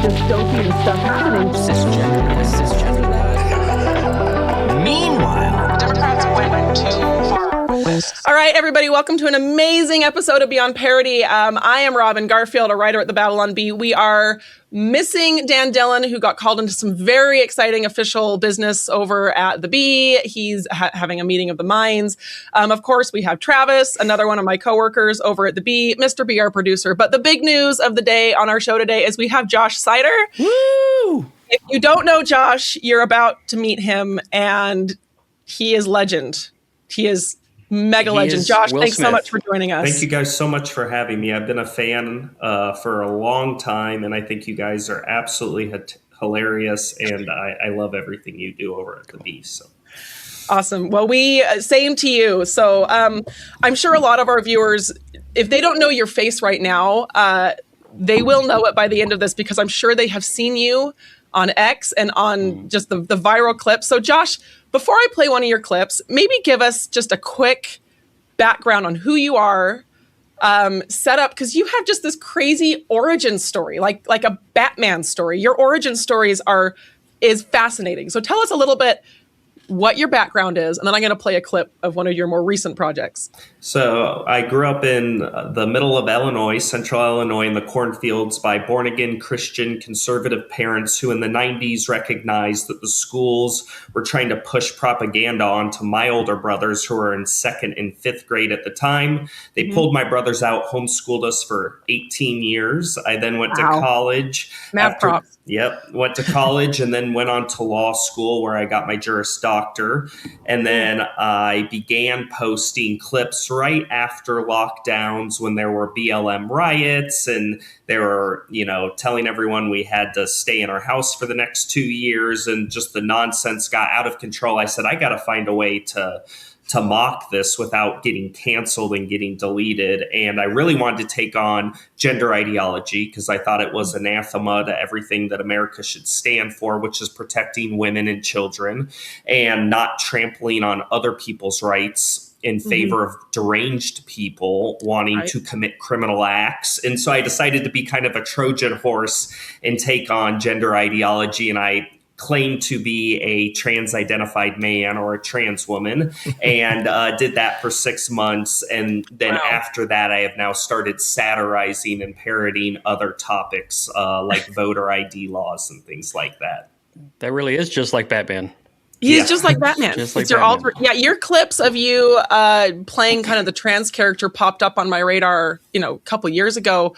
dystopian stuff happening. Cisgender this, cisgender that. Meanwhile, Democrats went too far west. All right, everybody, welcome to an amazing episode of Beyond Parody. I am Robin Garfield, a writer at the Babylon Bee. We are missing Dan Dillon, who got called into some very exciting official business over at the Bee. He's having a meeting of the minds. Of course, we have Travis, another one of my coworkers over at the Bee, Mr. B, our producer. But the big news of the day on our show today is we have Josh Seiter. woo! If you don't know Josh, you're about to meet him, and he is legend. He is mega legend. Josh, Will thanks so Smith. much for joining us. Thank you guys so much for having me. I've been a fan for a long time, and I think you guys are absolutely hilarious, and I love everything you do over at the Bee. So. Awesome. Well, same to you. So I'm sure a lot of our viewers, if they don't know your face right now, they will know it by the end of this, because I'm sure they have seen you on X and on just the viral clips. So Josh, before I play one of your clips, maybe give us just a quick background on who you are, set up, because you have just this crazy origin story, like a Batman story. Your origin stories is fascinating. So tell us a little bit what your background is, and then I'm going to play a clip of one of your more recent projects. So I grew up in the middle of Illinois, central Illinois, in the cornfields by born-again Christian conservative parents who in the 90s recognized that the schools were trying to push propaganda onto my older brothers who were in second and fifth grade at the time. They pulled my brothers out, homeschooled us for 18 years. I then went to college. Math props. Yep. Went to college and then went on to law school where I got my Juris Doctor. And then I began posting clips right after lockdowns when there were BLM riots and they were, telling everyone we had to stay in our house for the next 2 years, and just the nonsense got out of control. I said, I got to find a way to mock this without getting canceled and getting deleted. And I really wanted to take on gender ideology because I thought it was anathema to everything that America should stand for, which is protecting women and children and not trampling on other people's rights in favor of deranged people wanting to commit criminal acts. And so I decided to be kind of a Trojan horse and take on gender ideology. And I claimed to be a trans-identified man or a trans woman and did that for 6 months. And then after that, I have now started satirizing and parodying other topics like voter ID laws and things like that. That really is just like Batman. He's just like Batman. Just like it's your Batman. your clips of you playing kind of the trans character popped up on my radar, a couple years ago.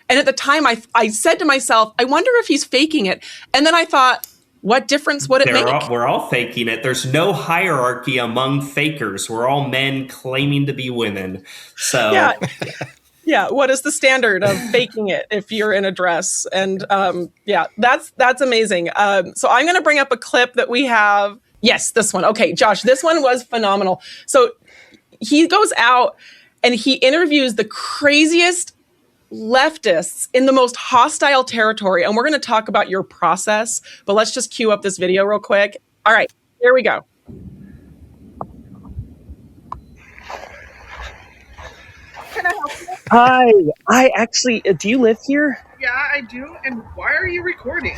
And at the time I said to myself, I wonder if he's faking it. And then I thought, what difference would it make? We're all faking it. There's no hierarchy among fakers. We're all men claiming to be women. So yeah. What is the standard of faking it if you're in a dress? And that's amazing. So I'm going to bring up a clip that we have. Yes, this one. Okay, Josh, this one was phenomenal. So he goes out and he interviews the craziest leftists in the most hostile territory. And we're going to talk about your process, but let's just cue up this video real quick. All right, here we go. Can I help you? Hi, I actually, do you live here? Yeah, I do. And why are you recording?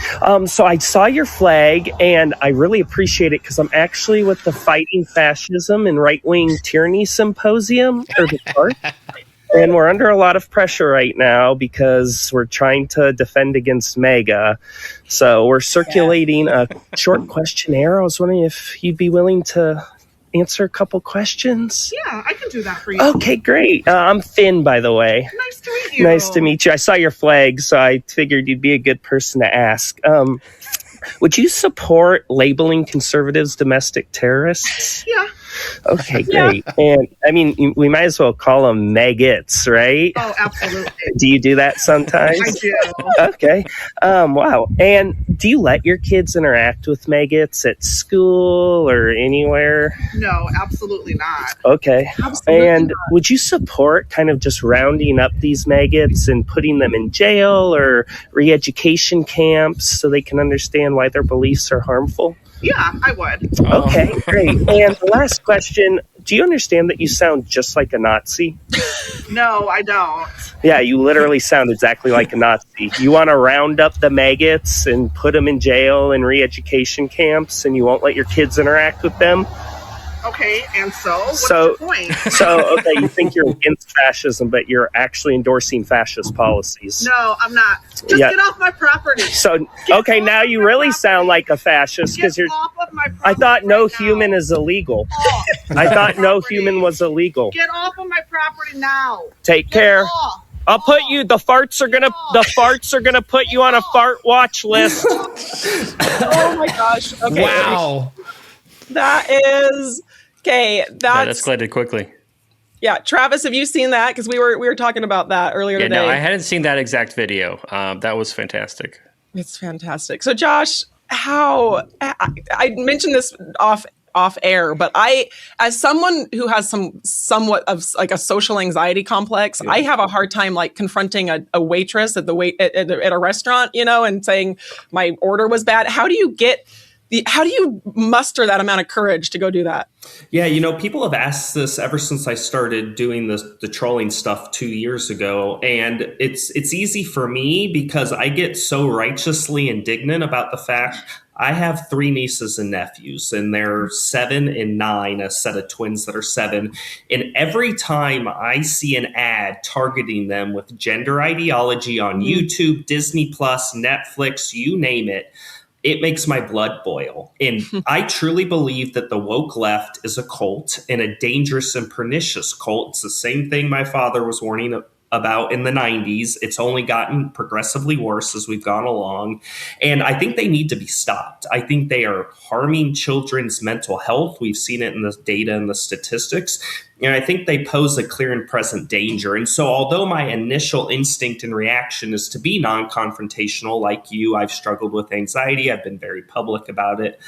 So I saw your flag and I really appreciate it because I'm actually with the Fighting Fascism and Right-Wing Tyranny Symposium, or the park. And we're under a lot of pressure right now because we're trying to defend against MAGA. So we're circulating a short questionnaire. I was wondering if you'd be willing to answer a couple questions. Yeah, I can do that for you. Okay, great. I'm Finn, by the way. Nice to meet you. Nice to meet you. I saw your flag, so I figured you'd be a good person to ask. Would you support labeling conservatives domestic terrorists? Yeah. Okay, great. And I mean, we might as well call them maggots, right? Oh, absolutely. Do you do that sometimes? I do. Okay. Wow. And do you let your kids interact with maggots at school or anywhere? No, absolutely not. Okay. Absolutely And not. would you support kind of just rounding up these maggots and putting them in jail or re-education camps so they can understand why their beliefs are harmful? Yeah, I would. Okay, great. And the last question, do you understand that you sound just like a Nazi? No, I don't. Yeah, you literally sound exactly like a Nazi. You want to round up the maggots and put them in jail and re-education camps, and you won't let your kids interact with them? Okay, and what's your point? Okay, you think you're against fascism, but you're actually endorsing fascist policies. No, I'm not. Just get off my property. So, okay, now you really sound like a fascist because you're. Off of my property I thought no right human now. is illegal. Off I my thought no property. human was illegal. Get off of my property now. Take Get care. off. I'll put you. The farts are gonna put you on a fart watch list. Oh my gosh. Okay. Wow. That is okay. That That's escalated quickly. yeah. Travis, have you seen that? Because we were talking about that earlier Yeah, today. no, I hadn't seen that exact video. That was fantastic. It's fantastic. So, Josh, I mentioned this off air, but as someone who has somewhat of like a social anxiety complex, I have a hard time like confronting a waitress at at a restaurant, and saying my order was bad. How do you muster that amount of courage to go do that? Yeah, people have asked this ever since I started doing the trolling stuff 2 years ago, and it's easy for me because I get so righteously indignant about the fact I have 3 nieces and nephews, and they're 7 and 9, a set of twins that are 7. And every time I see an ad targeting them with gender ideology on YouTube, Disney Plus, Netflix, you name it, it makes my blood boil. And I truly believe that the woke left is a cult, and a dangerous and pernicious cult. It's the same thing my father was warning about in the 90s. It's only gotten progressively worse as we've gone along. And I think they need to be stopped. I think they are harming children's mental health. We've seen it in the data and the statistics. And I think they pose a clear and present danger. And so although my initial instinct and reaction is to be non-confrontational like you, I've struggled with anxiety. I've been very public about it.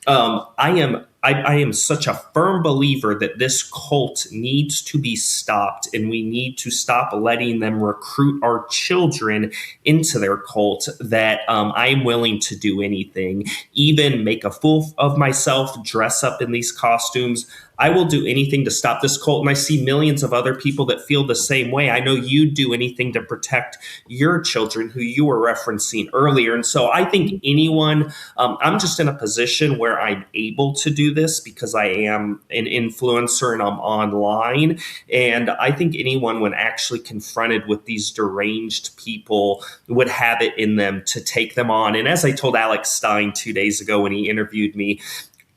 I am such a firm believer that this cult needs to be stopped, and we need to stop letting them recruit our children into their cult, that I am willing to do anything, even make a fool of myself, dress up in these costumes. I will do anything to stop this cult. And I see millions of other people that feel the same way. I know you do anything to protect your children, who you were referencing earlier. And so I think anyone, I'm just in a position where I'm able to do this because I am an influencer and I'm online. And I think anyone, when actually confronted with these deranged people, would have it in them to take them on. And as I told Alex Stein 2 days ago when he interviewed me,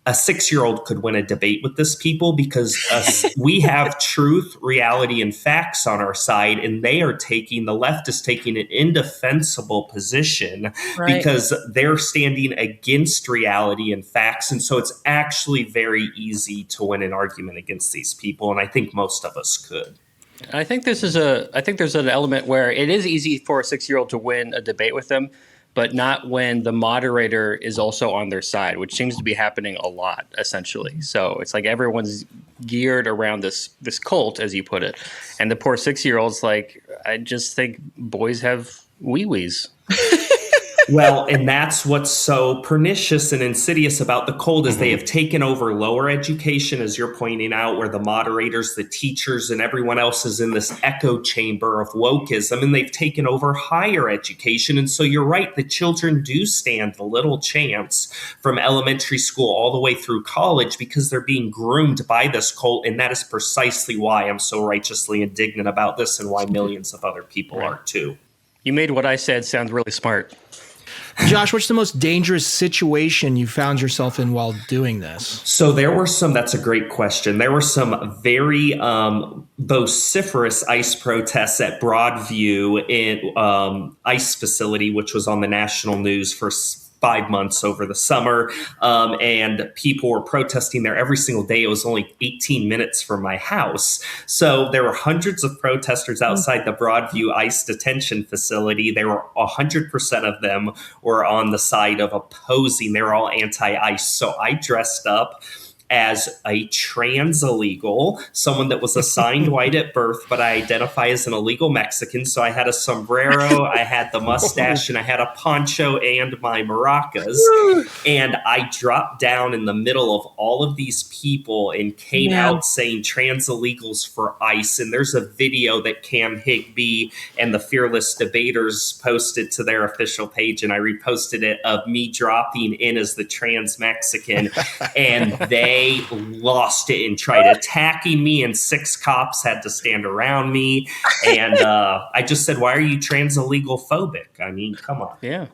a 6-year-old could win a debate with this people because we have truth, reality, and facts on our side, and the left is taking an indefensible position because they're standing against reality and facts. And so it's actually very easy to win an argument against these people, and I think most of us could. I think there's an element where it is easy for a 6-year-old to win a debate with them, but not when the moderator is also on their side, which seems to be happening a lot, essentially. So it's like everyone's geared around this cult, as you put it. And the poor 6-year-old's like, I just think boys have wee-wees. Well, and that's what's so pernicious and insidious about the cult is they have taken over lower education, as you're pointing out, where the moderators, the teachers, and everyone else is in this echo chamber of wokeism, and they've taken over higher education. And so you're right, the children do stand a little chance from elementary school all the way through college because they're being groomed by this cult, and that is precisely why I'm so righteously indignant about this and why millions of other people are too. You made what I said sound really smart. Josh, what's the most dangerous situation you found yourself in while doing this? So that's a great question. There were some very vociferous ICE protests at Broadview in ICE facility, which was on the national news for 5 months over the summer. And people were protesting there every single day. It was only 18 minutes from my house. So there were hundreds of protesters outside the Broadview ICE detention facility. They were 100% of them were on the side of opposing. They were all anti-ICE. So I dressed up as a trans illegal, someone that was assigned white at birth, but I identify as an illegal Mexican. So I had a sombrero, I had the mustache, and I had a poncho and my maracas. And I dropped down in the middle of all of these people and came out saying trans illegals for ICE. And there's a video that Cam Higbee and the Fearless Debaters posted to their official page, and I reposted it, of me dropping in as the trans Mexican, and they lost it and tried attacking me, and 6 cops had to stand around me. And I just said, why are you trans illegal phobic? I mean, come on. Yeah.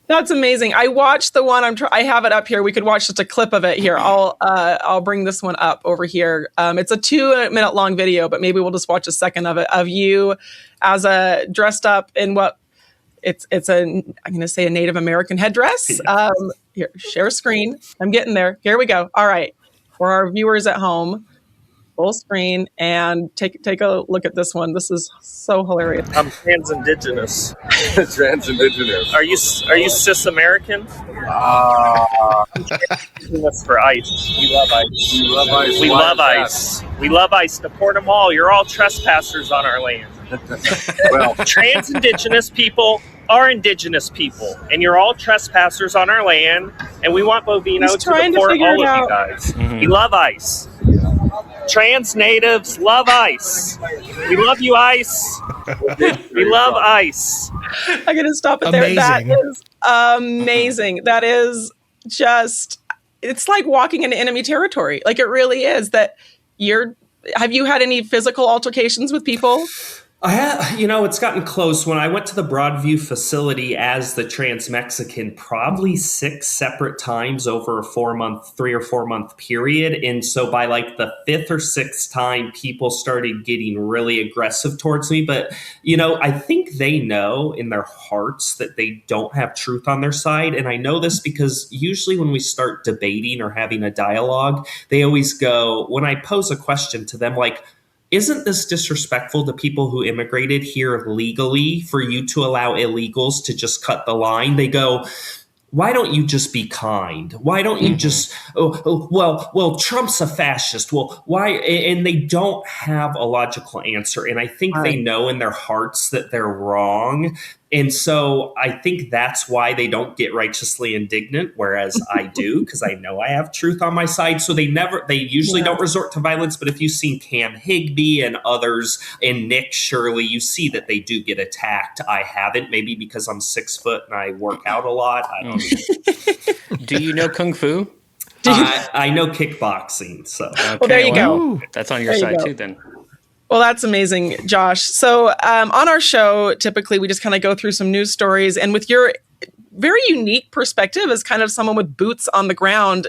That's amazing. I watched the one. I have it up here. We could watch just a clip of it here. I'll bring this one up over here. It's a 2-minute long video, but maybe we'll just watch a second of it, of you as a dressed up in what it's I'm going to say a Native American headdress. Here, share screen. I'm getting there. Here we go. All right, for our viewers at home, full screen, and take a look at this one. This is so hilarious. I'm trans indigenous. Trans indigenous. Are you cis American? Indigenous for ICE. We love ICE. We love ICE. We love ICE. We love ICE. Deport them all. You're all trespassers on our land. Well, Trans indigenous people are indigenous people, and you're all trespassers on our land. And we want Bovino He's to trying to deport figure all it of out. you guys. We love ICE. Trans natives love ICE. We love you, ICE. We love ICE. I'm going to stop it there. That Amazing. is amazing. That is just, it's like walking into enemy territory. Like, it really is. Have you had any physical altercations with people? I have, it's gotten close. When I went to the Broadview facility as the trans Mexican, probably 6 separate times over a 3 or 4 month period. And so by like the 5th or 6th time, people started getting really aggressive towards me. But, I think they know in their hearts that they don't have truth on their side. And I know this because usually when we start debating or having a dialogue, they always go, when I pose a question to them, like, isn't this disrespectful to people who immigrated here legally for you to allow illegals to just cut the line? They go, why don't you just be kind? Why don't you just, well, Trump's a fascist. Well, why? And they don't have a logical answer. And I think they know in their hearts that they're wrong. And so I think that's why they don't get righteously indignant, whereas I do, because I know I have truth on my side. So they usually don't resort to violence. But if you've seen Cam Higbee and others and Nick Shirley, you see that they do get attacked. I haven't, maybe because I'm 6 foot and I work out a lot. I don't know. Do you know Kung Fu? I know kickboxing. So Okay, Well, there you go. That's on your There you side go. too, then. Well, that's amazing, Josh. So on our show, typically we just kind of go through some news stories, and with your very unique perspective as kind of someone with boots on the ground,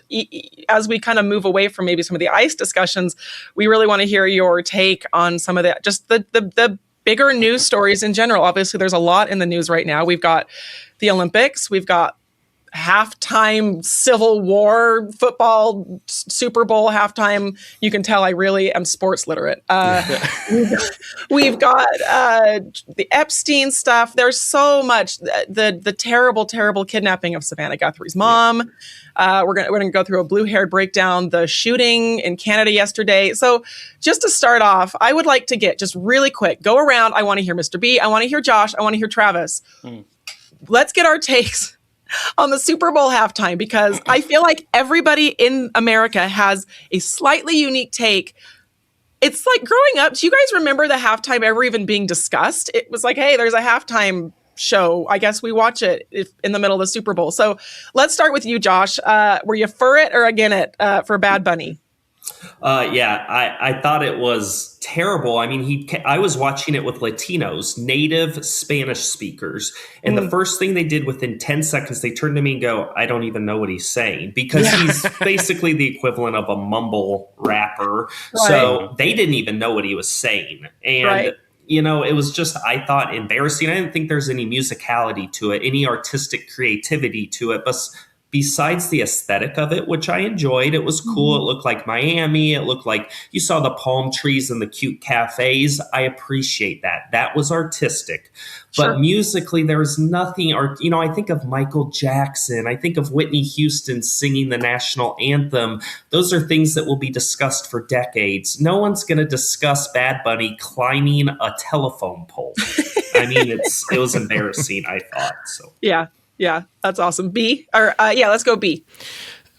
as we kind of move away from maybe some of the ICE discussions, we really want to hear your take on some of the bigger news stories in general. Obviously, there's a lot in the news right now. We've got the Olympics, we've got halftime Civil War football, Super Bowl halftime. You can tell I really am sports literate. We've got the Epstein stuff. There's so much. The terrible, terrible kidnapping of Savannah Guthrie's mom. We're gonna go through a blue-haired breakdown. The shooting in Canada yesterday. So just to start off, I would like to get just really quick, go around. I want to hear Mr. B. I want to hear Josh. I want to hear Travis. Let's get our takes on the Super Bowl halftime, because I feel like everybody in America has a slightly unique take. It's like growing up. Do you guys remember the halftime ever even being discussed? It was like, hey, there's a halftime show. I guess we watch it in the middle of the Super Bowl. So let's start with you, Josh. Were you for it or against it for Bad Bunny? I thought it was terrible. I mean, I was watching it with Latinos, native Spanish speakers. And the first thing they did within 10 seconds, they turned to me and go, I don't even know what he's saying, because he's basically the equivalent of a mumble rapper. Right. So they didn't even know what he was saying. And it was just, I thought, embarrassing. I didn't think there's any musicality to it, any artistic creativity to it. But besides the aesthetic of it, which I enjoyed, it was cool. It looked like Miami. It looked like you saw the palm trees and the cute cafes. I appreciate that. That was artistic. Sure. But musically, there was nothing. I think of Michael Jackson. I think of Whitney Houston singing the national anthem. Those are things that will be discussed for decades. No one's going to discuss Bad Bunny climbing a telephone pole. I mean, it was embarrassing, I thought. So yeah. Yeah, that's awesome. B or yeah, let's go B.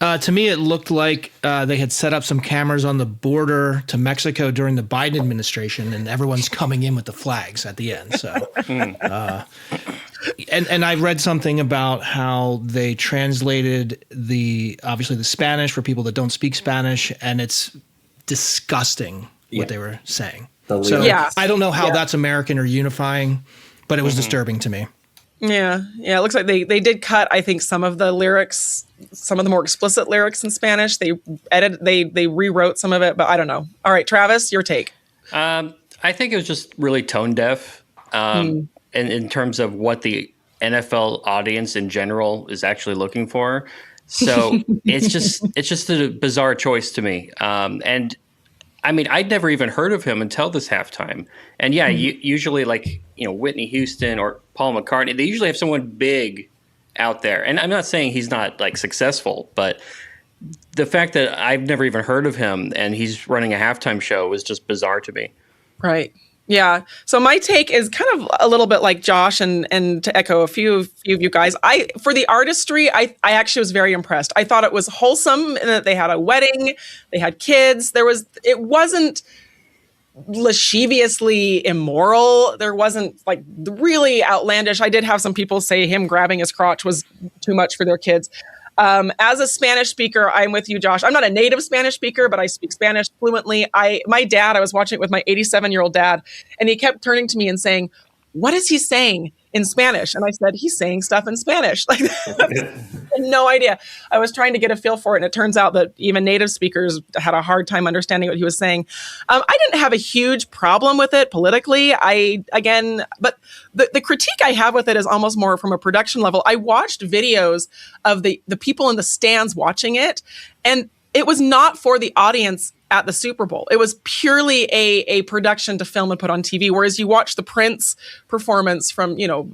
To me, it looked like they had set up some cameras on the border to Mexico during the Biden administration, and everyone's coming in with the flags at the end. So, and I read something about how they translated obviously the Spanish for people that don't speak Spanish, and it's disgusting what they were saying. So I don't know how that's American or unifying, but it was disturbing to me. Yeah. It looks like they did cut, I think, some of the lyrics, some of the more explicit lyrics in Spanish. They rewrote some of it, but I don't know. All right, Travis, your take. I think it was just really tone deaf, in terms of what the NFL audience in general is actually looking for. So it's just a bizarre choice to me. And I mean, I'd never even heard of him until this halftime. And usually like, Whitney Houston or Paul McCartney, they usually have someone big out there. And I'm not saying he's not like successful, but the fact that I've never even heard of him and he's running a halftime show was just bizarre to me. Right. Yeah. So my take is kind of a little bit like Josh, and to echo a few of you guys, for the artistry, I actually was very impressed. I thought it was wholesome in that they had a wedding, they had kids. It wasn't lasciviously immoral. There wasn't like really outlandish. I did have some people say him grabbing his crotch was too much for their kids. As a Spanish speaker, I'm with you, Josh. I'm not a native Spanish speaker, but I speak Spanish fluently. My dad, I was watching it with my 87-year-old dad, and he kept turning to me and saying, "What is he saying in Spanish?" And I said, "He's saying stuff in Spanish." Like, I had no idea. I was trying to get a feel for it, and it turns out that even native speakers had a hard time understanding what he was saying. I didn't have a huge problem with it politically. But the critique I have with it is almost more from a production level. I watched videos of the people in the stands watching it, and it was not for the audience at the Super Bowl. It was purely a production to film and put on TV. Whereas you watch the Prince performance from, a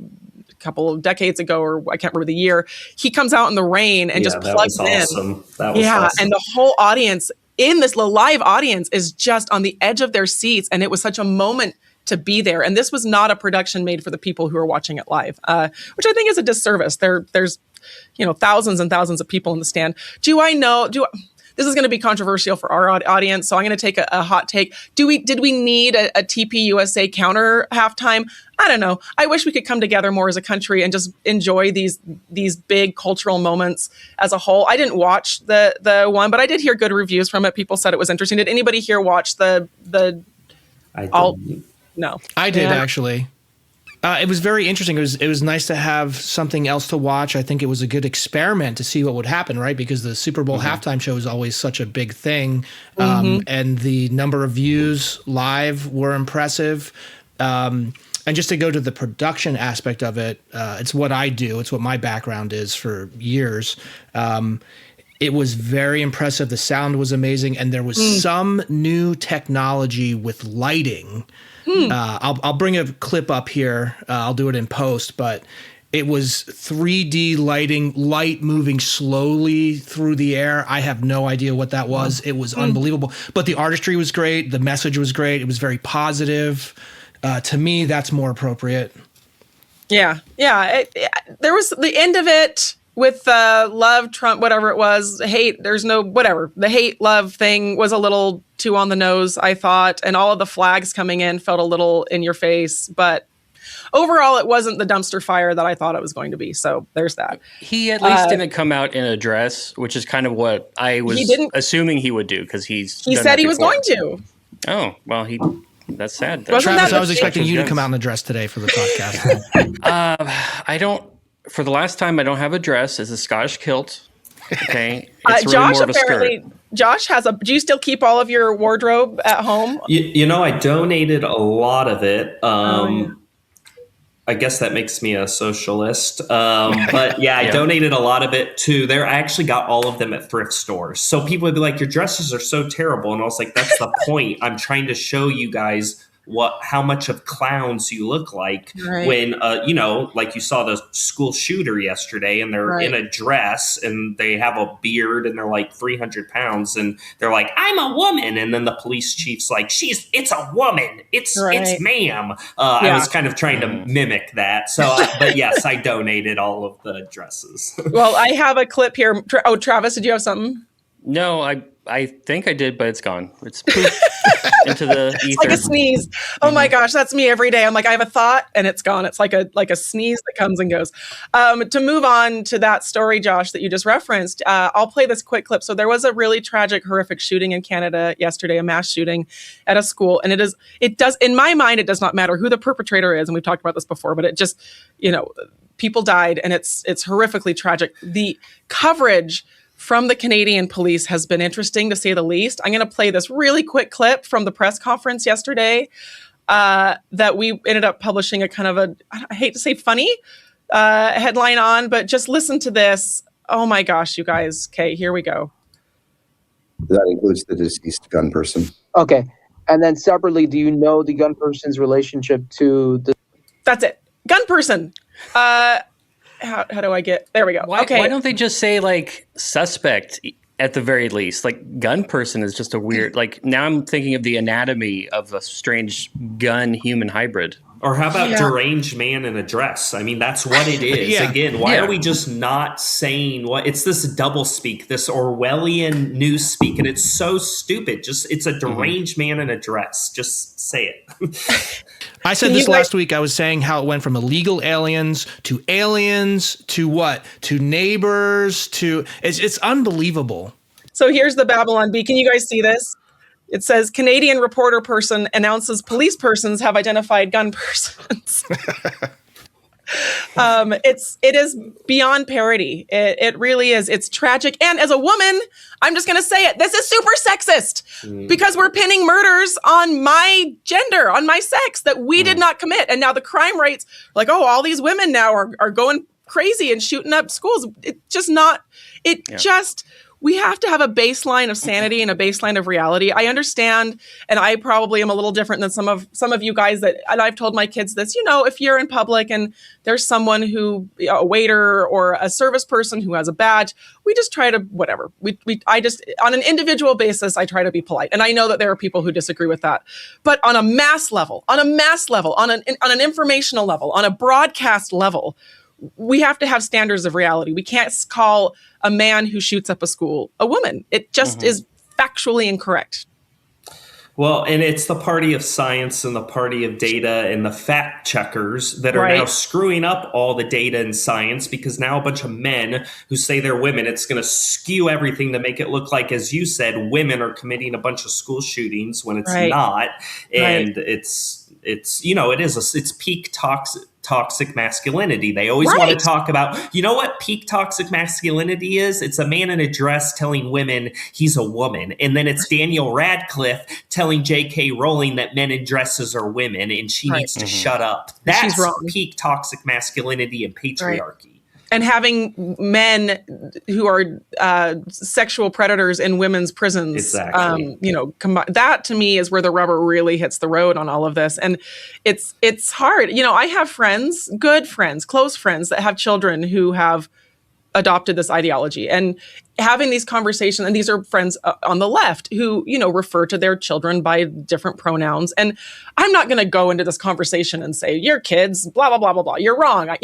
couple of decades ago, or I can't remember the year, he comes out in the rain and just plugs in. Awesome. That was awesome. And the whole audience the live audience is just on the edge of their seats. And it was such a moment to be there. And this was not a production made for the people who are watching it live, which I think is a disservice. There's thousands and thousands of people in the stand. This is going to be controversial for our audience, so I'm going to take a hot take. Did we need a TPUSA counter halftime? I don't know. I wish we could come together more as a country and just enjoy these big cultural moments as a whole. I didn't watch the one, but I did hear good reviews from it. People said it was interesting. Did anybody here watch the? I didn't. No, I did actually. It was very interesting. It was nice to have something else to watch. I think it was a good experiment to see what would happen, right? Because the Super Bowl halftime show is always such a big thing. And the number of views live were impressive. And just to go to the production aspect of it, it's what I do. It's what my background is for years. It was very impressive. The sound was amazing. And there was some new technology with lighting. I'll bring a clip up here. I'll do it in post, but it was 3D light moving slowly through the air. I have no idea what that was. It was unbelievable. But the artistry was great. The message was great. It was very positive. To me, that's more appropriate. Yeah. There was the end of it with love, Trump, whatever it was, hate. There's no whatever. The hate love thing was a little too on the nose, I thought, and all of the flags coming in felt a little in your face. But overall, it wasn't the dumpster fire that I thought it was going to be. So there's that. He at least didn't come out in a dress, which is kind of what I was assuming he would do because he said he was going to. Oh well, that's sad. Travis, I was expecting you to come out in a dress today for the podcast. I don't. For the last time, I don't have a dress. It's a Scottish kilt. Okay, it's really Josh more of a skirt. Josh has do you still keep all of your wardrobe at home? I donated a lot of it. I guess that makes me a socialist. But yeah, I donated a lot of it too. I actually got all of them at thrift stores. So people would be like, your dresses are so terrible. And I was like, that's the point. I'm trying to show you guys how much of clowns you look like Right. when, like you saw the school shooter yesterday and they're Right. in a dress and they have a beard and they're like 300 pounds and they're like, I'm a woman. And then the police chief's like, it's a woman. It's ma'am. I was kind of trying to mimic that. So, but yes, I donated all of the dresses. Well, I have a clip here. Travis, did you have something? No, I think I did, but it's gone. It's poof into the ether. It's like a sneeze. Oh my gosh, that's me every day. I'm like, I have a thought and it's gone. It's like a sneeze that comes and goes. To move on to that story, Josh, that you just referenced, I'll play this quick clip. So there was a really tragic, horrific shooting in Canada yesterday, a mass shooting at a school. And it does, in my mind, it does not matter who the perpetrator is. And we've talked about this before, but it just, people died and it's horrifically tragic. The coverage from the Canadian police has been interesting, to say the least. I'm going to play this really quick clip from the press conference yesterday that we ended up publishing a kind of I hate to say funny headline on, but just listen to this. Oh my gosh, you guys. Okay, here we go. That includes the deceased gun person. Okay. And then separately, do you know the gun person's relationship to the... That's it. Gun person. How do I get there? We go. Why Okay. don't they just say like suspect at the very least? Like gun person is just a weird. Like now I'm thinking of the anatomy of a strange gun human hybrid. Or how about deranged man in a dress? I mean, that's what it is. Again, why are we just not saying what? It's this double speak, this Orwellian news speak, and it's so stupid. Just it's a deranged man in a dress. Just say it. I said this last week. I was saying how it went from illegal aliens to what? To neighbors to it's unbelievable. So here's the Babylon Bee. Can you guys see this? It says Canadian reporter person announces police persons have identified gun persons. It is beyond parody. It really is. It's tragic. And as a woman, I'm just going to say it. This is super sexist because we're pinning murders on my gender, on my sex that we did not commit. And now the crime rates, like, oh, all these women now are going crazy and shooting up schools. We have to have a baseline of sanity and a baseline of reality. I understand, and I probably am a little different than some of you guys and I've told my kids this, if you're in public and there's someone who, a waiter or a service person who has a badge, we just try to, whatever. I just, on an individual basis, I try to be polite. And I know that there are people who disagree with that. But on a mass level, on an informational level, on a broadcast level, we have to have standards of reality. We can't call a man who shoots up a school a woman. It just is factually incorrect. Well, and it's the party of science and the party of data and the fact checkers that are now screwing up all the data and science because now a bunch of men who say they're women, it's going to skew everything to make it look like, as you said, women are committing a bunch of school shootings when it's not. And it's peak toxic masculinity. They always want to talk about, what peak toxic masculinity is? It's a man in a dress telling women he's a woman. And then it's Daniel Radcliffe telling J.K. Rowling that men in dresses are women and she needs to shut up. That's peak toxic masculinity and patriarchy. And having men who are sexual predators in women's prisons, that to me is where the rubber really hits the road on all of this. And it's hard. I have friends, good friends, close friends that have children who have adopted this ideology and having these conversations. And these are friends on the left who, refer to their children by different pronouns. And I'm not going to go into this conversation and say, your kids, blah, blah, blah, blah, blah. You're wrong.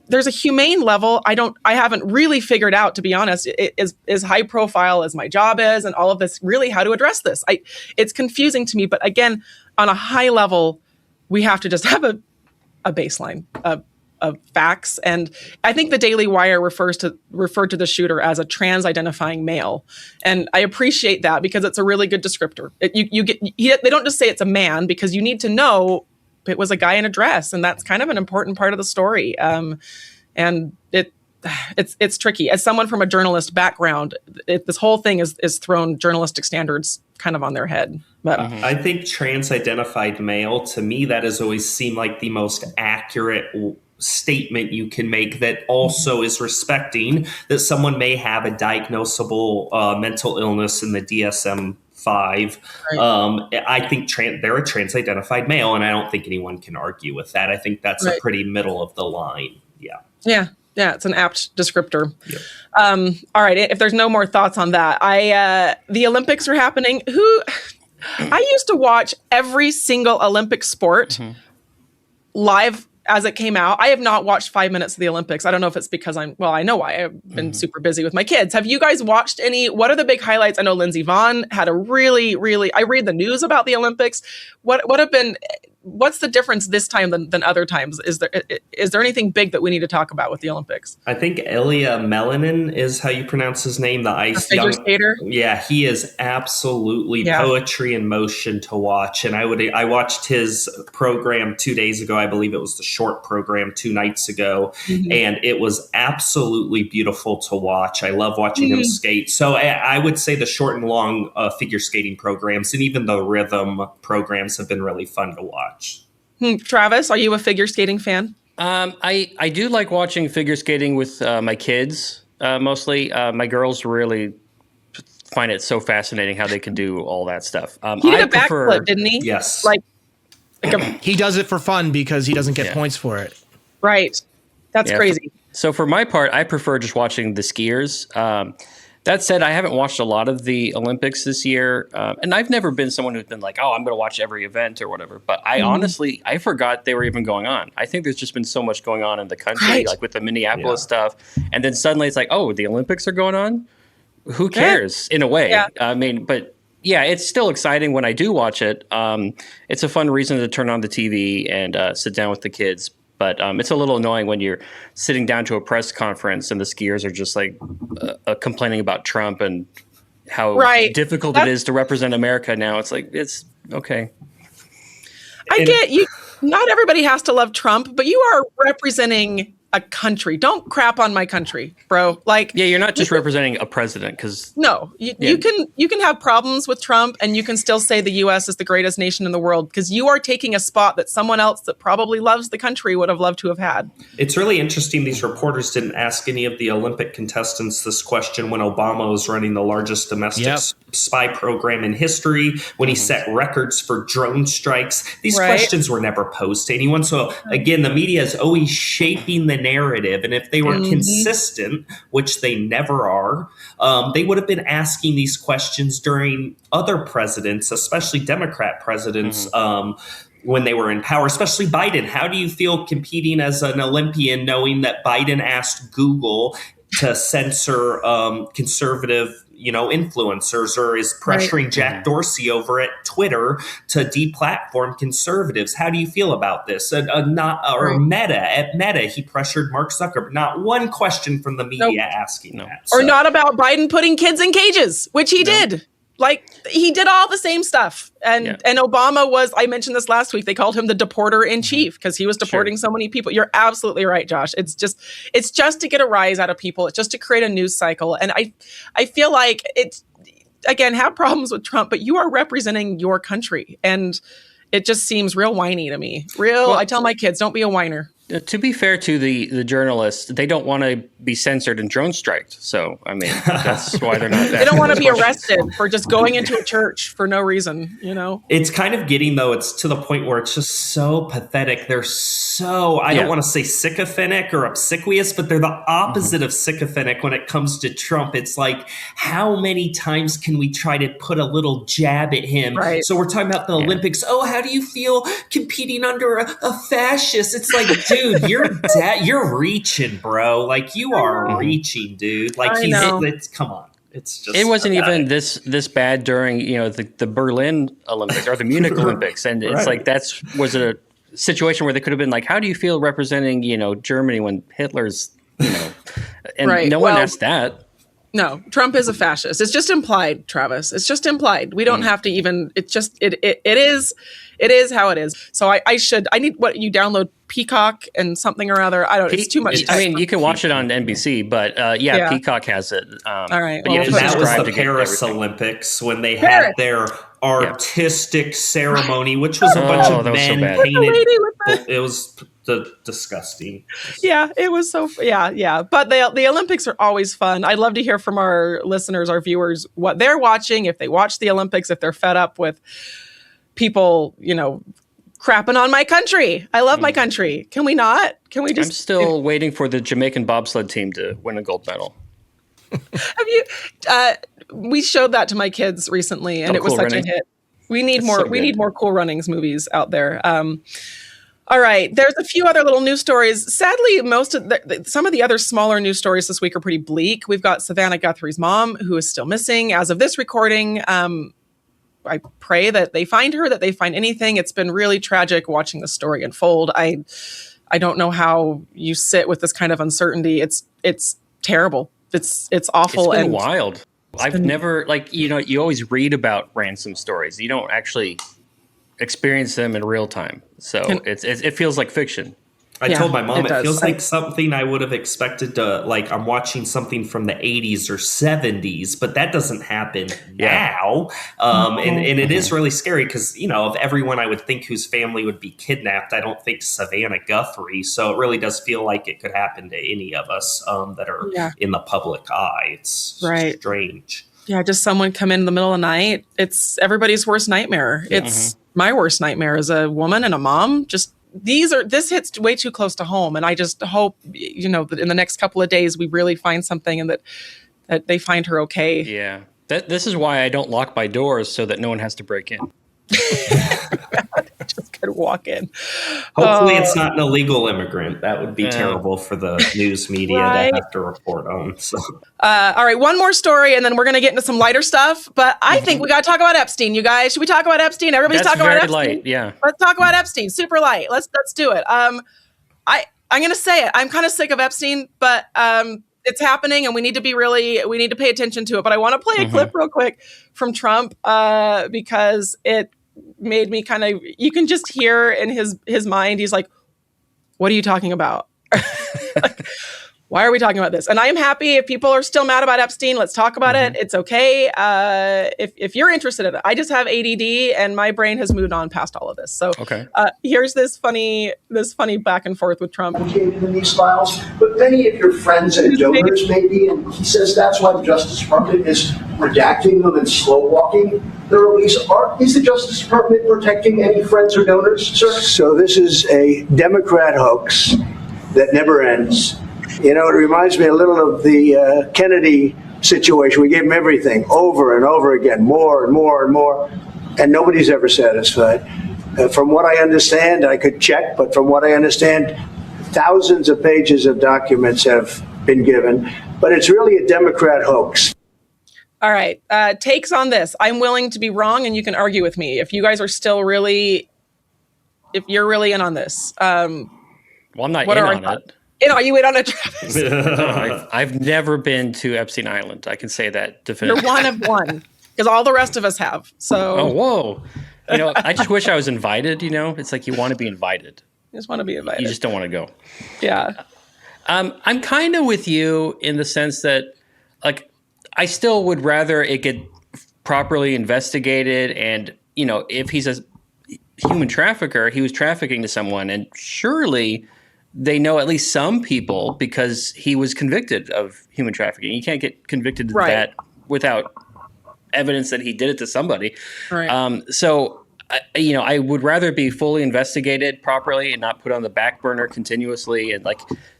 There's a humane level. I haven't really figured out, to be honest, is high profile as my job is and all of this, really how to address this. It's confusing to me. But again, on a high level, we have to just have a baseline of facts. And I think the Daily Wire referred to the shooter as a trans identifying male. And I appreciate that because it's a really good descriptor. They don't just say it's a man because you need to know it was a guy in a dress. And that's kind of an important part of the story. And it's tricky. As someone from a journalist background, this whole thing is thrown journalistic standards kind of on their head. But I think trans identified male, to me, that has always seemed like the most accurate statement you can make that also is respecting that someone may have a diagnosable mental illness in the DSM 5. I think they're a trans-identified male, and I don't think anyone can argue with that. I think that's a pretty middle of the line. Yeah, it's an apt descriptor. Yep. All right, if there's no more thoughts on that, the Olympics are happening. I used to watch every single Olympic sport live as it came out. I have not watched 5 minutes of the Olympics. I don't know if it's because I know why. I've been super busy with my kids. Have you guys watched any? What are the big highlights? I know Lindsey Vonn had a really, I read the news about the Olympics. What's the difference this time than other times? Is there anything big that we need to talk about with the Olympics? I think Ilya Melinin is how you pronounce his name, the ice figure skater. Yeah, he is absolutely poetry in motion to watch. And I watched his program 2 days ago. I believe it was the short program 2 nights ago, and it was absolutely beautiful to watch. I love watching him skate. So I would say the short and long figure skating programs and even the rhythm programs have been really fun to watch. Travis, are you a figure skating fan? I do like watching figure skating with my kids mostly. My girls really find it so fascinating how they can do all that stuff. He did a backflip, didn't he? Yes. He does it for fun because he doesn't get points for it. Right. That's crazy. So for my part, I prefer just watching the skiers. That said, I haven't watched a lot of the Olympics this year, and I've never been someone who's been like, oh, I'm going to watch every event or whatever. But I honestly, I forgot they were even going on. I think there's just been so much going on in the country, like with the Minneapolis stuff. And then suddenly it's like, oh, the Olympics are going on? Who cares, in a way? Yeah. I mean, but yeah, it's still exciting when I do watch it. It's a fun reason to turn on the TV and sit down with the kids. But it's a little annoying when you're sitting down to a press conference and the skiers are just like complaining about Trump and how difficult it is to represent America now. It's like, it's okay. I get you. Not everybody has to love Trump, but you are representing a country. Don't crap on my country, bro. Like, yeah, you're not just representing a president because you can have problems with Trump and you can still say the U.S. is the greatest nation in the world because you are taking a spot that someone else that probably loves the country would have loved to have had. It's really interesting. These reporters didn't ask any of the Olympic contestants this question when Obama was running the largest domestic spy program in history, when he set records for drone strikes. These questions were never posed to anyone. So again, the media is always shaping the narrative. And if they were consistent, which they never are, they would have been asking these questions during other presidents, especially Democrat presidents, when they were in power, especially Biden. How do you feel competing as an Olympian knowing that Biden asked Google to censor conservative influencers, or is pressuring Jack Dorsey over at Twitter to deplatform conservatives? How do you feel about this? Meta, at Meta, he pressured Mark Zuckerberg. Not one question from the media asking that. Or not about Biden putting kids in cages, which he did. Like, he did all the same stuff. And Obama was, I mentioned this last week, they called him the deporter in chief because he was deporting so many people. You're absolutely right, Josh. It's just to get a rise out of people. It's just to create a news cycle. And I feel like it's, again, have problems with Trump, but you are representing your country. And it just seems real whiny to me. I tell my kids, don't be a whiner. To be fair to the journalists, they don't want to be censored and drone striked. So, I mean, that's why they're not. They don't want to be arrested for just going into a church for no reason, It's kind of getting, though, it's to the point where it's just so pathetic. They're so, I don't want to say sycophantic or obsequious, but they're the opposite of sycophantic when it comes to Trump. It's like, how many times can we try to put a little jab at him? Right. So we're talking about the Olympics. Oh, how do you feel competing under a fascist? It's like, dude, you're reaching, bro. Like, you are reaching, dude. Like, come on. It's just, it wasn't even this bad during the Berlin Olympics or the Munich Olympics, and it's like was a situation where they could have been like, how do you feel representing Germany when Hitler's and no one asked that. No, Trump is a fascist. It's just implied, Travis. It's just implied. We don't have to even. It's just it is how it is. So I need you download Peacock and something or other. I don't. It's too much. I mean, you can watch it on NBC, but Peacock has it. All right. Well, that was the Paris Olympics when they had their artistic ceremony, which was a bunch of men painted. It was disgusting. Yeah, it was so. Yeah. But the Olympics are always fun. I'd love to hear from our listeners, our viewers, what they're watching, if they watch the Olympics, if they're fed up with people, crapping on my country. I love my country. Can we not? Can we just? I'm still waiting for the Jamaican bobsled team to win a gold medal. Have you? We showed that to my kids recently, and it was Cool such Runnings. a hit. We need It's more. so We good. need more Cool Runnings movies out there. All right, there's a few other little news stories. Sadly, most of some of the other smaller news stories this week are pretty bleak. We've got Savannah Guthrie's mom, who is still missing as of this recording. I pray that they find her, that they find anything. It's been really tragic watching the story unfold. I don't know how you sit with this kind of uncertainty. It's terrible. It's awful. It's been and wild. I've never, you always read about ransom stories. You don't actually experience them in real time. So it feels like fiction. I told my mom it does. feels like something I would have expected to, like, I'm watching something from the 80s or 70s, but that doesn't happen now. And it is really scary because, of everyone I would think whose family would be kidnapped, I don't think Savannah Guthrie. So it really does feel like it could happen to any of us that are in the public eye. It's strange. Yeah, just someone come in the middle of the night. It's everybody's worst nightmare. It's my worst nightmare as a woman and a mom. Just this hits way too close to home, and I just hope that in the next couple of days we really find something and that they find her okay. Yeah, this is why I don't lock my doors so that no one has to break in. Just could walk in. Hopefully it's not an illegal immigrant. That would be terrible for the news media to have to report on. So. All right, one more story, and then we're going to get into some lighter stuff. But I think we got to talk about Epstein, you guys. Should we talk about Epstein? Everybody's That's talking about very Epstein. light, yeah. Let's talk about Epstein. Super light. Let's do it. I'm going to say it. I'm kind of sick of Epstein, but it's happening, and we need to pay attention to it. But I want to play a clip real quick from Trump because it made me kind of, you can just hear in his mind, he's like, what are you talking about? Like, why are we talking about this? And I am happy if people are still mad about Epstein. Let's talk about it. It's okay. If you're interested in it, I just have ADD and my brain has moved on past all of this. So here's this funny back and forth with Trump. In these files, but many of your friends and donors maybe, and he says that's why the Justice Department is redacting them and slow walking the release. Is the Justice Department protecting any friends or donors, sir? So this is a Democrat hoax that never ends. It reminds me a little of the Kennedy situation. We gave him everything over and over again, more and more and more, and nobody's ever satisfied. From what I understand, I could check, but from what I understand, thousands of pages of documents have been given, but it's really a Democrat hoax. All right. Takes on this. I'm willing to be wrong, and you can argue with me. If you guys are still if you're really in on this. Well, I'm not in on it. Are you in on it, Travis? No, I've never been to Epstein Island. I can say that definitively. You're one of one, because all the rest of us have. So. Oh, whoa. I just wish I was invited, It's like you want to be invited. You just want to be invited. You just don't want to go. Yeah. I'm kind of with you in the sense that, like, I still would rather it get properly investigated. And, if he's a human trafficker, he was trafficking to someone. And surely they know at least some people because he was convicted of human trafficking. You can't get convicted of that without evidence that he did it to somebody. Right. So, I would rather be fully investigated properly and not put on the back burner continuously. And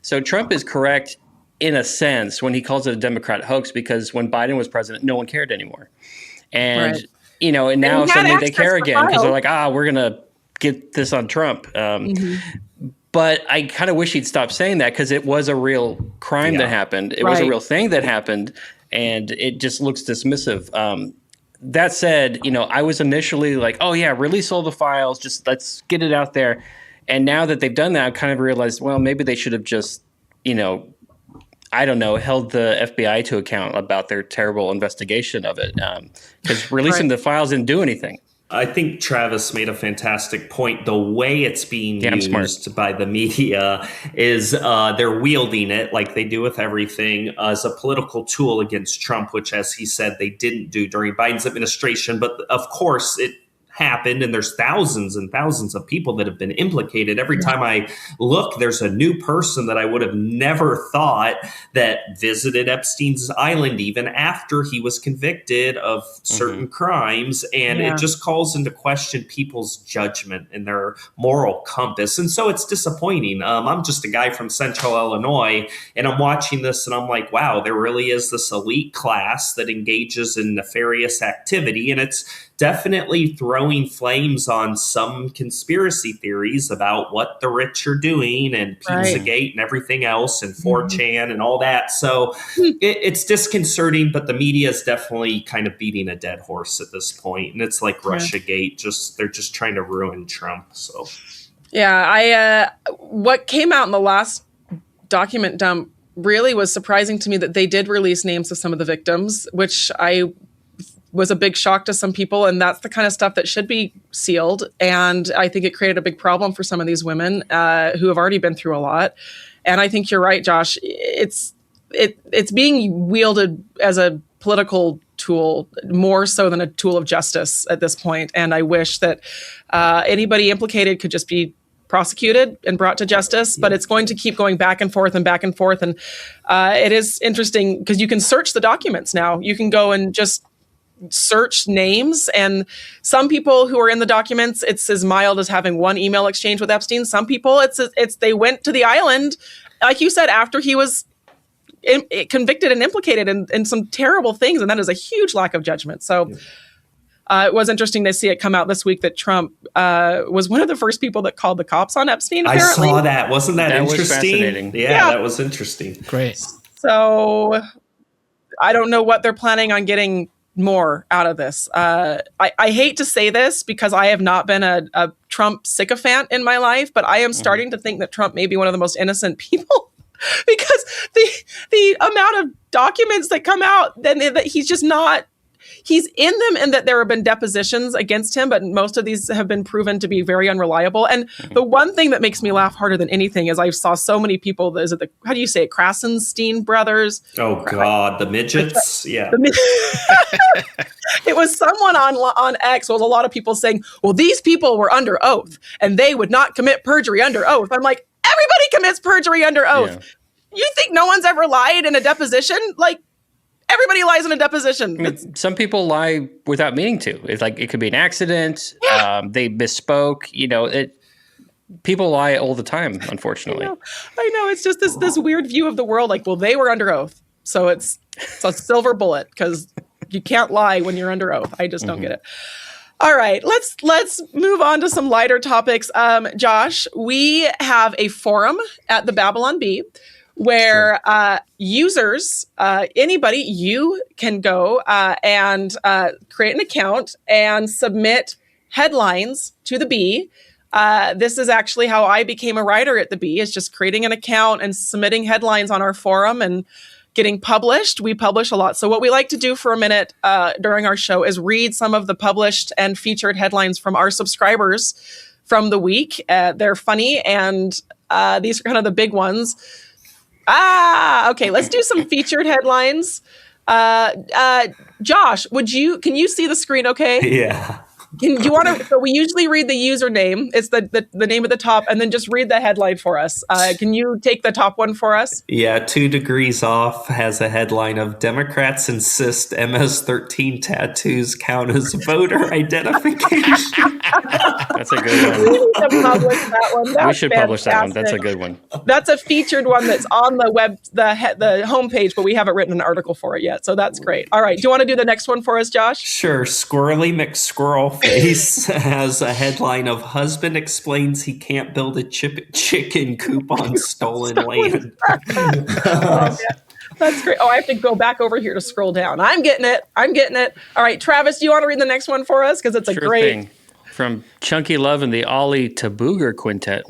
so Trump is correct in a sense when he calls it a Democrat hoax, because when Biden was president, no one cared anymore. And, and now suddenly they care again because they're like, we're going to get this on Trump. But I kind of wish he'd stop saying that because it was a real crime that happened. It was a real thing that happened, and it just looks dismissive. That said, I was initially like, oh, yeah, release all the files. Just let's get it out there. And now that they've done that, I kind of realized, well, maybe they should have just, I don't know, held the FBI to account about their terrible investigation of it. Because releasing the files didn't do anything. I think Travis made a fantastic point. The way it's being used by the media is they're wielding it like they do with everything as a political tool against Trump, which, as he said, they didn't do during Biden's administration. But of course, it happened, and there's thousands and thousands of people that have been implicated. Every time I look, there's a new person that I would have never thought that visited Epstein's island even after he was convicted of certain crimes. And it just calls into question people's judgment and their moral compass. And so it's disappointing. I'm just a guy from Central Illinois, and I'm watching this and I'm like, wow, there really is this elite class that engages in nefarious activity. And it's definitely throwing flames on some conspiracy theories about what the rich are doing and Pizzagate and everything else and 4chan and all that. So it's disconcerting, but the media is definitely kind of beating a dead horse at this point. And it's like Russiagate, they're just trying to ruin Trump. So yeah, what came out in the last document dump really was surprising to me, that they did release names of some of the victims, which was a big shock to some people. And that's the kind of stuff that should be sealed. And I think it created a big problem for some of these women who have already been through a lot. And I think you're right, Josh. It's being wielded as a political tool more so than a tool of justice at this point. And I wish that anybody implicated could just be prosecuted and brought to justice, but it's going to keep going back and forth and back and forth. And it is interesting because you can search the documents now. You can go and just search names, and some people who are in the documents, it's as mild as having one email exchange with Epstein. Some people, it's they went to the island, like you said, after he was convicted and implicated in some terrible things, and that is a huge lack of judgment. So it was interesting to see it come out this week that Trump was one of the first people that called the cops on Epstein, apparently. I saw that. Wasn't that interesting? Was fascinating. Yeah, that was interesting. Great. So I don't know what they're planning on getting more out of this. I hate to say this because I have not been a Trump sycophant in my life, but I am starting to think that Trump may be one of the most innocent people because the amount of documents that come out, then that he's just not, he's in them, and that there have been depositions against him, but most of these have been proven to be very unreliable. And the one thing that makes me laugh harder than anything is I saw so many people, is it how do you say it? Krasenstein brothers? Oh God, the midgets. Yeah. It was someone on X, was a lot of people saying, well, these people were under oath and they would not commit perjury under oath. I'm like, everybody commits perjury under oath. Yeah. You think no one's ever lied in a deposition? Like, everybody lies in a deposition. I mean, some people lie without meaning to. It's like it could be an accident. Yeah. They misspoke. People lie all the time, unfortunately. I know. It's just this weird view of the world. Like, well, they were under oath, so it's a silver bullet because you can't lie when you're under oath. I just don't get it. All right, let's move on to some lighter topics. Josh, we have a forum at the Babylon Bee where users, anybody, you can go and create an account and submit headlines to the Bee. This is actually how I became a writer at the Bee, is just creating an account and submitting headlines on our forum and getting published. We publish a lot. So what we like to do for a minute during our show is read some of the published and featured headlines from our subscribers from the week. They're funny, and these are kind of the big ones. Okay, let's do some featured headlines. Josh, can you see the screen okay? Yeah. So we usually read the username. It's the name at the top, and then just read the headline for us. Can you take the top one for us? Yeah, 2 Degrees Off has a headline of Democrats insist MS-13 tattoos count as voter identification. That's a good one. We need to publish that one. We should publish that one. That's a good one. That's a featured one that's on the web, the homepage, but we haven't written an article for it yet. So that's great. All right. Do you want to do the next one for us, Josh? Sure. Squirrely McSquirrel Face has a headline of husband explains he can't build a chicken coop on stolen land. That's great. Oh, I have to go back over here to scroll down. I'm getting it. All right, Travis, do you want to read the next one for us? Because it's a great thing. From Chunky Love and the Ali Tabooger Quintet.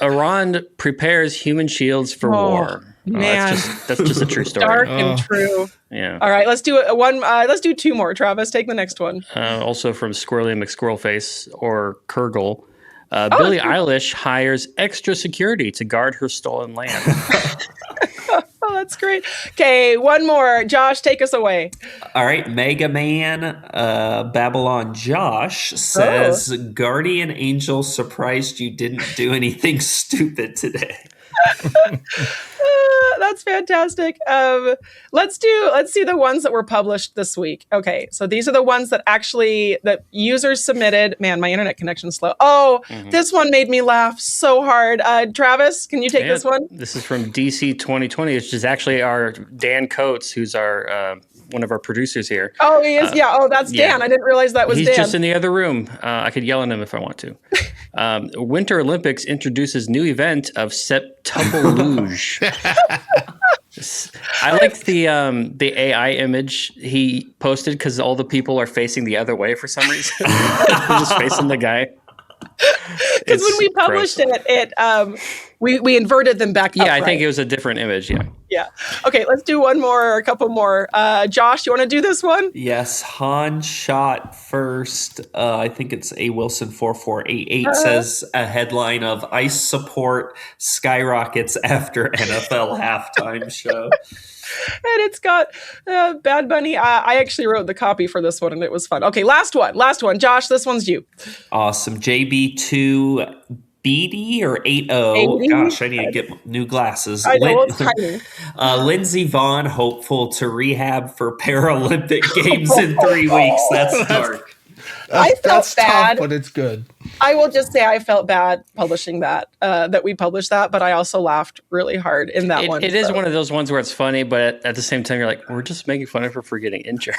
Iran prepares human shields for war. Man, that's just a true story. Dark and true. Yeah. All right, let's do one. Let's do 2 more. Travis, take the next one. Also from Squirrely McSquirrelface or Kurgle. Billie Eilish hires extra security to guard her stolen land. Oh, That's great. Okay, one more. Josh, take us away. All right, Mega Man Babylon Josh says, Guardian Angel surprised you didn't do anything stupid today. That's fantastic. Let's see the ones that were published this week. Okay, so these are the ones that users submitted. Man, my internet connection's slow. This one made me laugh so hard. Travis, can you take this one? This is from DC 2020, which is actually our Dan Coates, who's our one of our producers here. Oh, he is. That's Dan. I didn't realize that was Dan. He's just in the other room. I could yell at him if I want to. Winter Olympics introduces new event of septuple luge. I like the AI image he posted because all the people are facing the other way for some reason. They're just facing the guy. Because when we published we inverted them back up. Yeah, I think it was a different image. Yeah. Okay, let's do one more or a couple more. Josh, you want to do this one? Yes, Han shot first. I think it's A Wilson 4488 says a headline of ICE support skyrockets after NFL halftime show. And it's got Bad Bunny. I actually wrote the copy for this one, and it was fun. Okay, last one. Josh, this one's you. Awesome. JB2 BD or 80. Gosh, I need to get new glasses. I know, it's tiny. Lindsey Vaughn, hopeful to rehab for Paralympic Games in 3 weeks. That's dark. I felt bad, tough, but it's good. I will just say I felt bad publishing that we published that, but I also laughed really hard in that one. It is one of those ones where it's funny, but at the same time, you're like, we're just making fun of her for getting injured.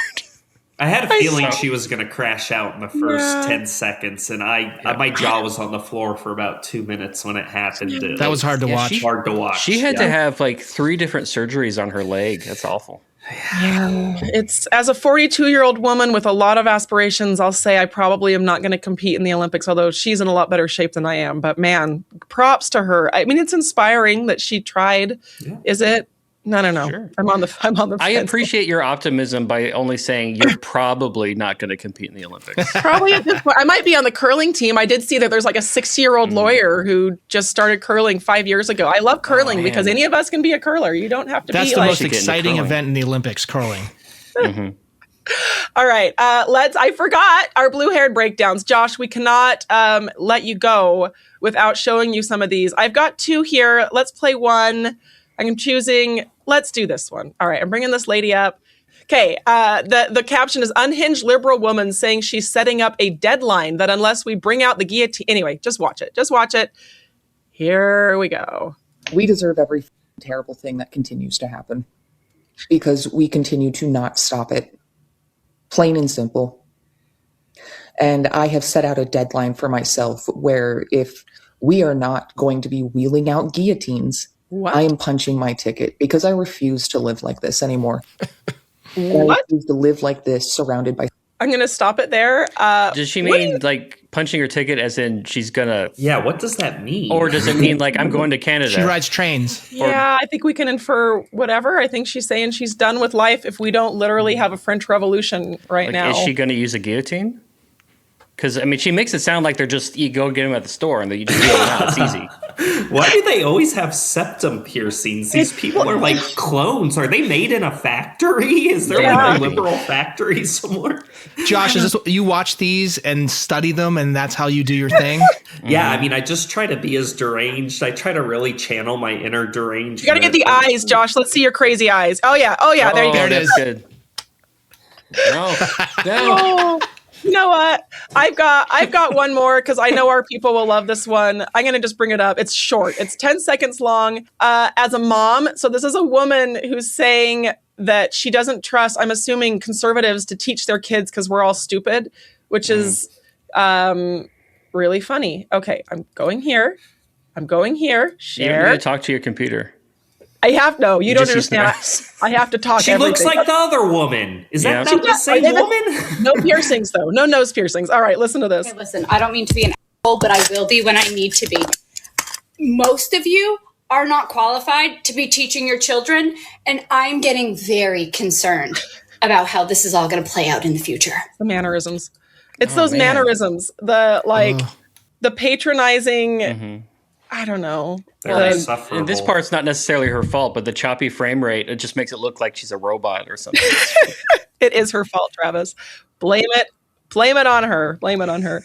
I had a feeling she was going to crash out in the first 10 seconds, and my jaw was on the floor for about 2 minutes when it happened. That was hard to watch. Hard to watch. She had to have like 3 different surgeries on her leg. That's awful. Yeah, it's as a 42-year-old woman with a lot of aspirations, I'll say I probably am not going to compete in the Olympics, although she's in a lot better shape than I am. But man, props to her. I mean, it's inspiring that she tried. Yeah. Is it? No. Sure. I'm on the fence. I appreciate your optimism by only saying you're probably not going to compete in the Olympics. Probably at this point. I might be on the curling team. I did see that there's like a 60-year-old lawyer who just started curling 5 years ago. I love curling because any of us can be a curler. You don't have to That's be the like... most exciting event in the Olympics, curling. All right. I forgot our blue-haired breakdowns. Josh, we cannot let you go without showing you some of these. I've got 2 here. Let's play one. I'm choosing, let's do this one. All right, I'm bringing this lady up. Okay, the caption is unhinged liberal woman saying she's setting up a deadline that unless we bring out the guillotine. Anyway, just watch it. Here we go. We deserve every terrible thing that continues to happen because we continue to not stop it. Plain and simple. And I have set out a deadline for myself where if we are not going to be wheeling out guillotines, I am punching my ticket because I refuse to live like this anymore. I refuse to live like this surrounded by... I'm going to stop it there. Does she mean like punching her ticket as in she's going to... Yeah, what does that mean? Or does it mean like I'm going to Canada? She rides trains. Yeah, I think we can infer whatever. I think she's saying she's done with life if we don't literally have a French Revolution now. Is she going to use a guillotine? Because, I mean, she makes it sound like they're just, you go get them at the store and you just wheel them out. It's easy. Why do they always have septum piercings? These people are like clones. Are they made in a factory? Is there like a liberal factory somewhere? Josh, is this you watch these and study them and that's how you do your thing? Yeah, I mean, I just try to be as deranged. I try to really channel my inner deranged. You got to get the eyes, Josh. Let's see your crazy eyes. Oh, yeah. There you go. There it is. Good. No. You know what? I've got one more because I know our people will love this one. I'm going to just bring it up. It's short. It's 10 seconds long. As a mom, so this is a woman who's saying that she doesn't trust, I'm assuming, conservatives to teach their kids because we're all stupid, which is really funny. Okay, I'm going here. Share. You need to talk to your computer. I have no. You don't understand. I have to talk. She looks like the other woman. Is that not the same woman? No piercings though. No nose piercings. All right, listen to this. Okay, listen, I don't mean to be an asshole, but I will be when I need to be. Most of you are not qualified to be teaching your children, and I'm getting very concerned about how this is all going to play out in the future. The mannerisms. It's those mannerisms. The patronizing. I don't know. They're Like, insufferable. And this part's not necessarily her fault, but the choppy frame rate, it just makes it look like she's a robot or something. it is her fault, Travis. Blame it. Blame it on her. Blame it on her.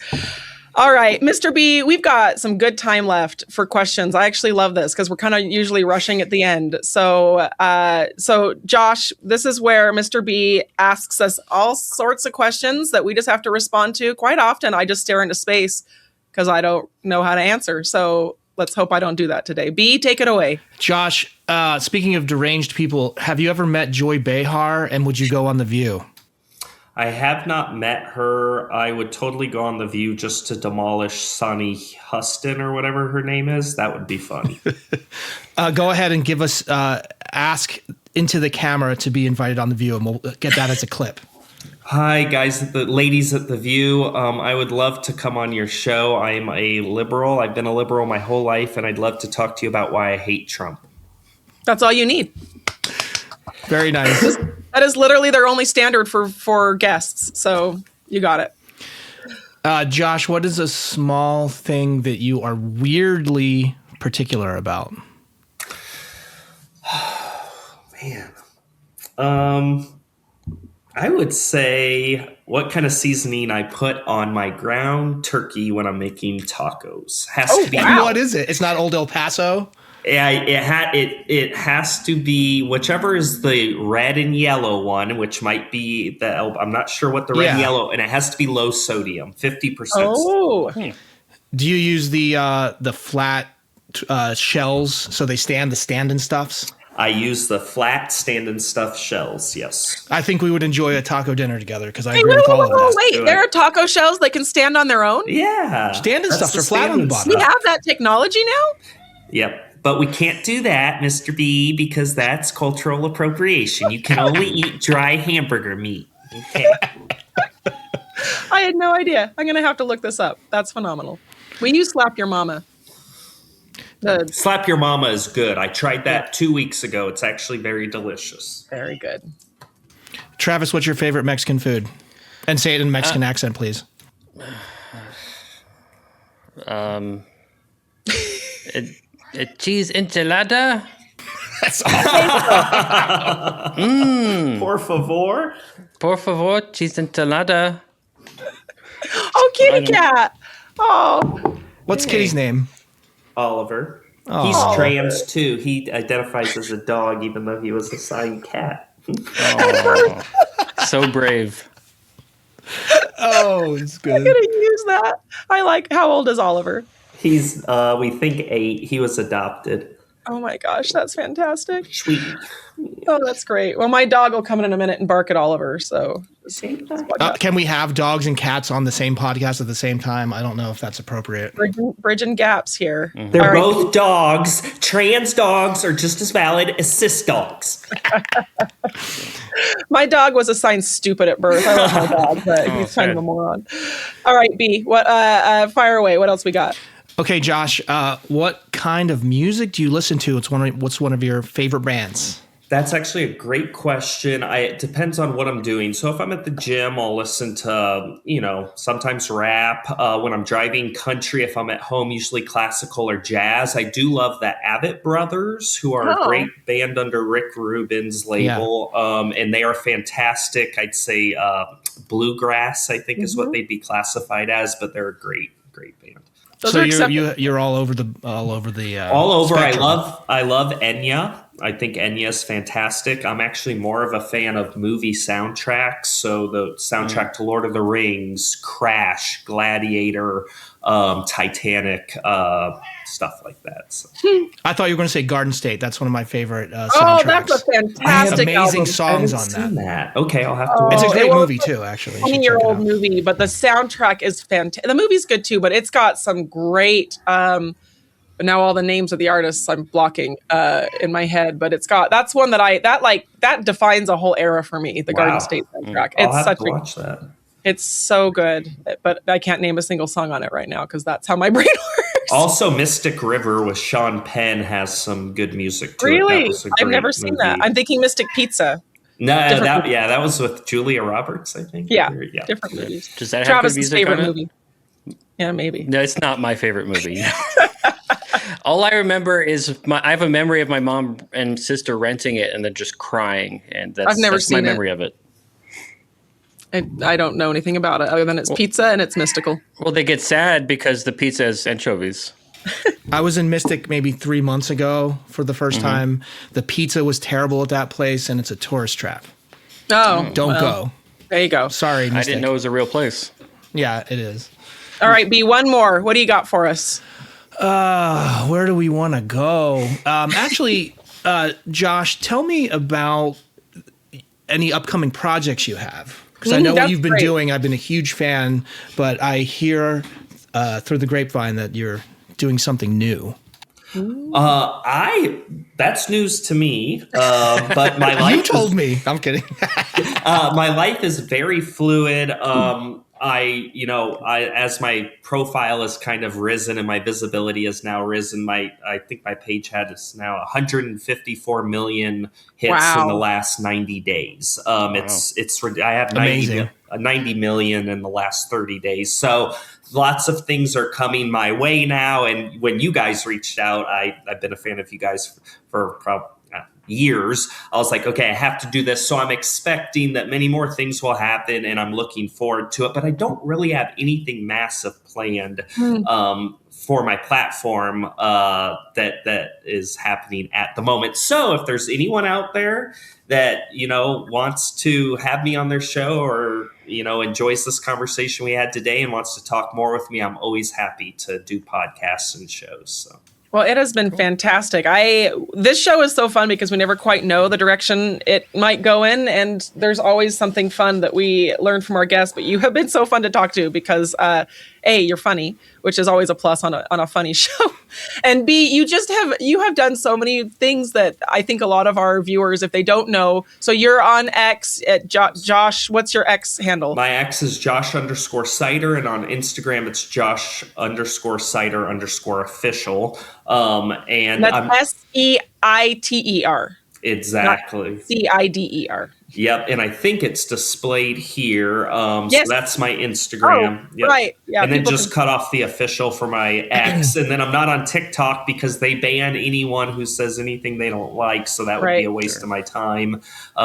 All right, Mr. B, we've got some good time left for questions. I actually love this because we're kind of usually rushing at the end. So, Josh, this is where Mr. B asks us all sorts of questions that we just have to respond to. Quite often, I just stare into space because I don't know how to answer. So let's hope I don't do that today. B, take it away. Josh, speaking of deranged people, have you ever met Joy Behar, and would you go on The View? I have not met her. I would totally go on The View just to demolish Sonny Huston or whatever her name is. That would be fun. Go ahead and give us, ask into the camera to be invited on The View, and we'll get that as a clip. Hi, guys, the ladies at The View. I would love to come on your show. I'm a liberal. I've been a liberal my whole life, and I'd love to talk to you about why I hate Trump. That's all you need. Very nice. That is literally their only standard for guests. So you got it. Josh, what is a small thing that you are weirdly particular about? Man. I would say what kind of seasoning I put on my ground turkey when I'm making tacos. Has to be. Wow. What is it? It's not Old El Paso? Yeah, it has to be whichever is the red and yellow one, which might be I'm not sure what the red and yellow, and it has to be low sodium, 50%. Oh. Do you use the flat shells so they stand and stuffs? I use the flat stand and stuff shells, yes. I think we would enjoy a taco dinner together because I agree with all of that. Wait, there are taco shells that can stand on their own? Yeah. Stand and stuffs are flat on the bottom. We have that technology now? Yep. But we can't do that, Mr. B, because that's cultural appropriation. You can only eat dry hamburger meat. Okay. I had no idea. I'm going to have to look this up. That's phenomenal. Will you slap your mama? Slap your mama is good. I tried that 2 weeks ago. It's actually very delicious. Very good. Travis, what's your favorite Mexican food? And say it in a Mexican accent, please. A cheese enchilada? That's awesome. Por favor. Por favor, cheese enchilada. Oh, kitty cat. Oh. What's Kitty's name? Oliver. Oh. He's trans too. He identifies as a dog even though he was assigned cat. Oh, so brave. Oh, it's good. I'm going to use that. I like, how old is Oliver? He's, we think 8. He was adopted. Oh my gosh, that's fantastic. Sweet. Oh, that's great. Well, my dog will come in a minute and bark at Oliver, so. Can we have dogs and cats on the same podcast at the same time? I don't know if that's appropriate. Bridging gaps here. Mm-hmm. They're All both dogs. Trans dogs are just as valid as cis dogs. My dog was assigned stupid at birth. I love my dog, but he's kind of a moron. All right, B, what? Fire away. What else we got? Okay, Josh, what kind of music do you listen to? What's one of your favorite bands? That's actually a great question. It depends on what I'm doing. So if I'm at the gym, I'll listen to, sometimes rap. When I'm driving, country. If I'm at home, usually classical or jazz. I do love the Avett Brothers, who are a great band under Rick Rubin's label. Yeah. And they are fantastic. I'd say bluegrass, I think, is what they'd be classified as, but they're a great band. So you're all over the spectrum. I love Enya. I think Enya is fantastic. I'm actually more of a fan of movie soundtracks. So the soundtrack to Lord of the Rings, Crash, Gladiator, Titanic, stuff like that. So. I thought you were going to say Garden State. That's one of my favorite soundtracks. Oh, that's a fantastic amazing songs on that. Okay, I'll have to watch it. It's a great movie too, actually. 20-year-old movie, but the soundtrack is fantastic. The movie's good too, but it's got some great but now all the names of the artists I'm blocking in my head, but that's one that defines a whole era for me, the Garden State soundtrack. I'll have to watch that. It's so good, but I can't name a single song on it right now because that's how my brain works. Also, Mystic River with Sean Penn has some good music to really? it. I've never seen that. I'm thinking Mystic Pizza. No, that was with Julia Roberts, I think. Yeah. Different movies. Does that have Travis's good music favorite on it? movie? Yeah, maybe. No, it's not my favorite movie. All I remember is I have a memory of my mom and sister renting it and then just crying, and I've never that's my seen it. memory of it. I don't know anything about it other than it's pizza and it's mystical. Well, they get sad because the pizza has anchovies. I was in Mystic maybe 3 months ago for the first time. The pizza was terrible at that place, and it's a tourist trap. Oh, Don't go. There you go. Sorry, Mystic. I didn't know it was a real place. Yeah, it is. All right, B, one more. What do you got for us? Where do we want to go? Actually, Josh, tell me about any upcoming projects you have. Because I know what you've been doing. I've been a huge fan, but I hear through the grapevine that you're doing something new. That's news to me. But my life. You told me. I'm kidding. My life is very fluid. As my profile has kind of risen and my visibility has now risen, I think my page is now 154 million hits in the last 90 days. I have 90 million in the last 30 days. So lots of things are coming my way now. And when you guys reached out, I've been a fan of you guys for probably years. I was like, okay, I have to do this. So I'm expecting that many more things will happen and I'm looking forward to it, but I don't really have anything massive planned for my platform that is happening at the moment. So if there's anyone out there that, wants to have me on their show or, enjoys this conversation we had today and wants to talk more with me, I'm always happy to do podcasts and shows. So. Well, it has been fantastic. This show is so fun because we never quite know the direction it might go in, and there's always something fun that we learn from our guests. But you have been so fun to talk to because A, you're funny, which is always a plus on a funny show, and B, you have done so many things that I think a lot of our viewers, if they don't know, so you're on X at Josh. What's your X handle? My X is Josh_Seiter, and on Instagram it's Josh_Seiter_official. And that's SEITER. Exactly. CIDER. Yep, and I think it's displayed here. Yes. So that's my Instagram. Oh, right. Yeah, and then just cut off the official for my X. And then I'm not on TikTok because they ban anyone who says anything they don't like. So that would be a waste of my time.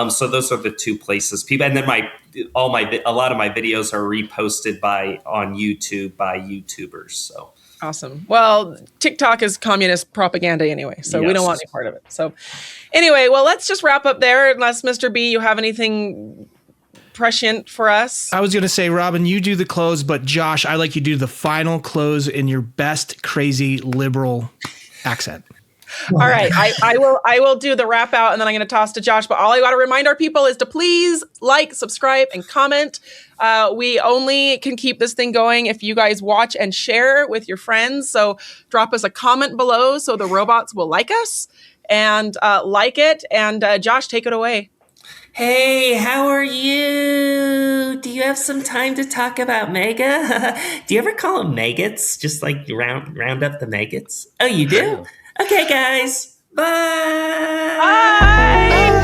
So those are the two places. People, and then a lot of my videos are reposted on YouTube by YouTubers. So. Awesome. Well, TikTok is communist propaganda anyway, so we don't want any part of it. So anyway, well, let's just wrap up there unless, Mr. B, you have anything prescient for us. I was going to say, Robin, you do the close, but Josh, I like you do the final close in your best crazy liberal accent. All right, I will do the wrap out, and then I'm going to toss to Josh. But all I got to remind our people is to please like, subscribe, and comment. We only can keep this thing going if you guys watch and share with your friends. So drop us a comment below so the robots will like us and like it. And Josh, take it away. Hey, how are you? Do you have some time to talk about mega? Do you ever call them maggots? Just like round up the maggots? Oh, you do? Okay, guys. Bye. Bye.